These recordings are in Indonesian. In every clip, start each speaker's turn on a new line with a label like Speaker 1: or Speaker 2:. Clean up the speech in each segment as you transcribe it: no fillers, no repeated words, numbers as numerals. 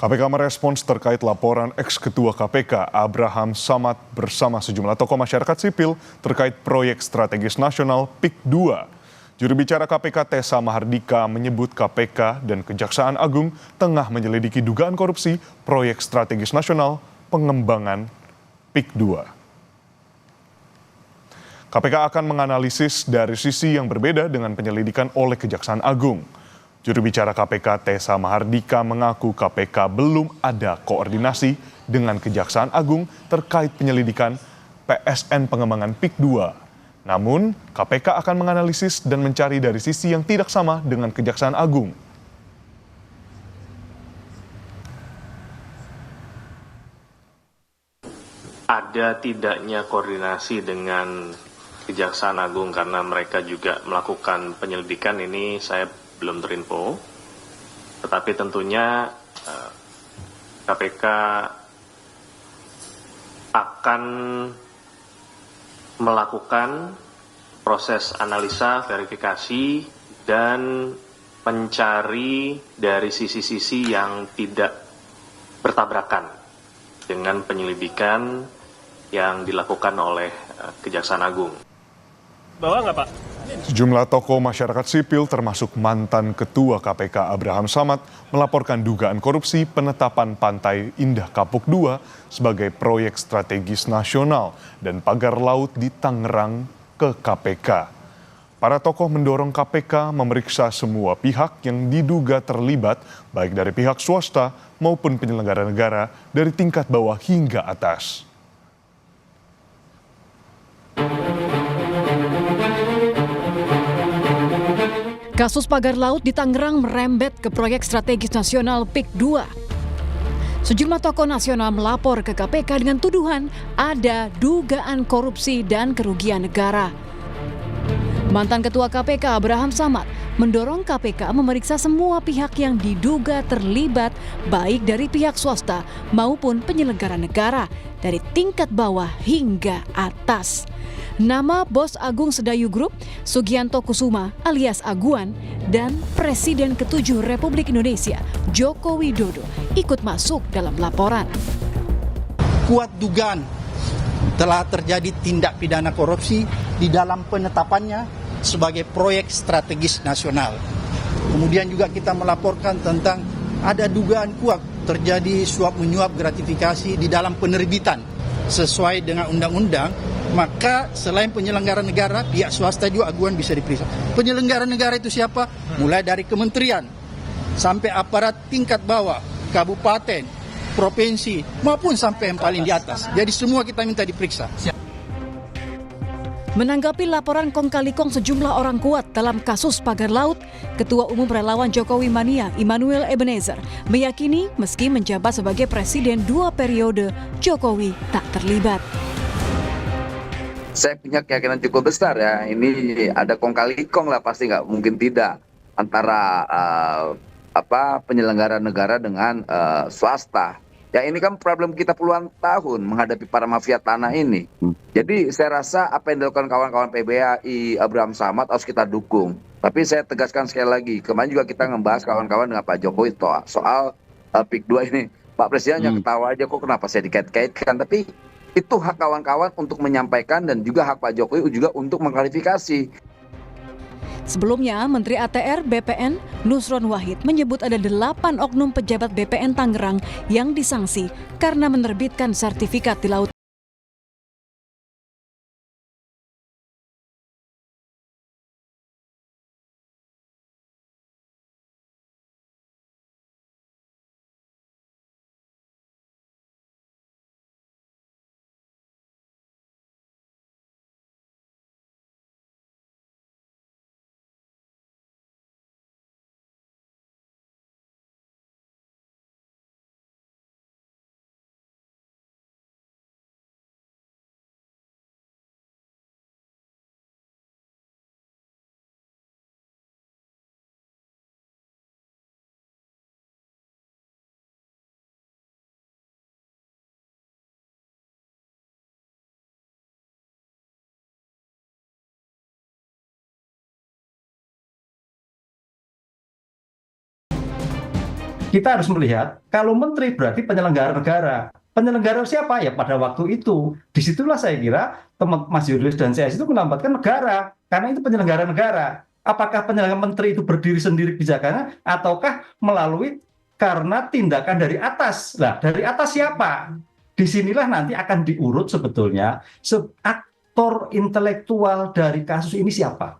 Speaker 1: KPK merespons terkait laporan ex-ketua KPK Abraham Samad bersama sejumlah tokoh masyarakat sipil terkait proyek strategis nasional PIK 2. Juru bicara KPK Tessa Mahardika menyebut KPK dan Kejaksaan Agung tengah menyelidiki dugaan korupsi proyek strategis nasional pengembangan PIK 2. KPK akan menganalisis dari sisi yang berbeda dengan penyelidikan oleh Kejaksaan Agung. Juru bicara KPK Tessa Mahardika mengaku KPK belum ada koordinasi dengan Kejaksaan Agung terkait penyelidikan PSN pengembangan PIK 2. Namun, KPK akan menganalisis dan mencari dari sisi yang tidak sama dengan Kejaksaan Agung.
Speaker 2: Ada tidaknya koordinasi dengan Kejaksaan Agung karena mereka juga melakukan penyelidikan ini saya belum terinfo, tetapi tentunya KPK akan melakukan proses analisa, verifikasi, dan mencari dari sisi-sisi yang tidak bertabrakan dengan penyelidikan yang dilakukan oleh Kejaksaan Agung.
Speaker 3: Bawa nggak, Pak?
Speaker 1: Sejumlah tokoh masyarakat sipil termasuk mantan Ketua KPK Abraham Samad melaporkan dugaan korupsi penetapan Pantai Indah Kapuk II sebagai proyek strategis nasional dan pagar laut di Tangerang ke KPK. Para tokoh mendorong KPK memeriksa semua pihak yang diduga terlibat baik dari pihak swasta maupun penyelenggara negara dari tingkat bawah hingga atas.
Speaker 4: Kasus pagar laut di Tangerang merembet ke proyek strategis nasional PIK 2. Sejumlah tokoh nasional melapor ke KPK dengan tuduhan ada dugaan korupsi dan kerugian negara. Mantan Ketua KPK Abraham Samad mendorong KPK memeriksa semua pihak yang diduga terlibat baik dari pihak swasta maupun penyelenggara negara dari tingkat bawah hingga atas. Nama Bos Agung Sedayu Group, Sugianto Kusuma alias Aguan, dan Presiden ke-7 Republik Indonesia, Joko Widodo, ikut masuk dalam laporan.
Speaker 5: Kuat dugaan telah terjadi tindak pidana korupsi di dalam penetapannya sebagai proyek strategis nasional. Kemudian juga kita melaporkan tentang ada dugaan kuat terjadi suap menyuap gratifikasi di dalam penerbitan sesuai dengan undang-undang. Maka selain penyelenggara negara, pihak swasta juga aguan bisa diperiksa. Penyelenggara negara itu siapa? Mulai dari kementerian sampai aparat tingkat bawah, kabupaten, provinsi, maupun sampai yang paling di atas. Jadi semua kita minta diperiksa.
Speaker 4: Menanggapi laporan kong kali kong sejumlah orang kuat dalam kasus pagar laut, Ketua Umum Relawan Jokowi Mania Immanuel Ebenezer meyakini meski menjabat sebagai Presiden 2 periode, Jokowi tak terlibat.
Speaker 6: Saya punya keyakinan cukup besar ya, ini ada kong kali kong lah, pasti nggak mungkin tidak antara penyelenggara negara dengan swasta. Ya ini kan problem kita puluhan tahun menghadapi para mafia tanah ini. Jadi saya rasa apa yang dilakukan kawan-kawan PBAI Abraham Samad harus kita dukung. Tapi saya tegaskan sekali lagi, kemarin juga kita membahas kawan-kawan dengan Pak Jokowi soal PIK 2 ini. Pak Presiden yang ketawa aja, kok kenapa saya dikait-kaitkan, tapi itu hak kawan-kawan untuk menyampaikan dan juga hak Pak Jokowi juga untuk mengklarifikasi.
Speaker 4: Sebelumnya, Menteri ATR BPN Nusron Wahid menyebut ada 8 oknum pejabat BPN Tangerang yang disanksi karena menerbitkan sertifikat di laut.
Speaker 7: kita harus melihat kalau menteri berarti penyelenggara negara. Penyelenggara siapa? Ya pada waktu itu. Disitulah saya kira Mas Julius dan saya itu melambatkan negara, karena itu penyelenggara negara. Apakah penyelenggara menteri itu berdiri sendiri bijaksana, ataukah melalui karena tindakan dari atas? Nah, dari atas siapa? Disinilah nanti akan diurut sebetulnya aktor intelektual dari kasus ini siapa.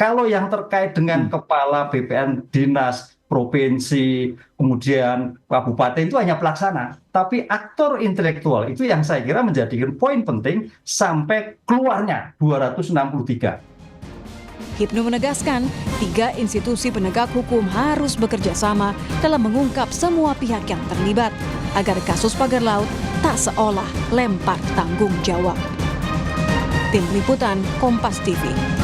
Speaker 7: Kalau yang terkait dengan kepala BPN dinas, provinsi, kemudian kabupaten itu hanya pelaksana. Tapi aktor intelektual itu yang saya kira menjadikan poin penting sampai keluarnya 263.
Speaker 4: Hipnu menegaskan, 3 institusi penegak hukum harus bekerja sama dalam mengungkap semua pihak yang terlibat, agar kasus pagar laut tak seolah lempar tanggung jawab. Tim Liputan Kompas TV.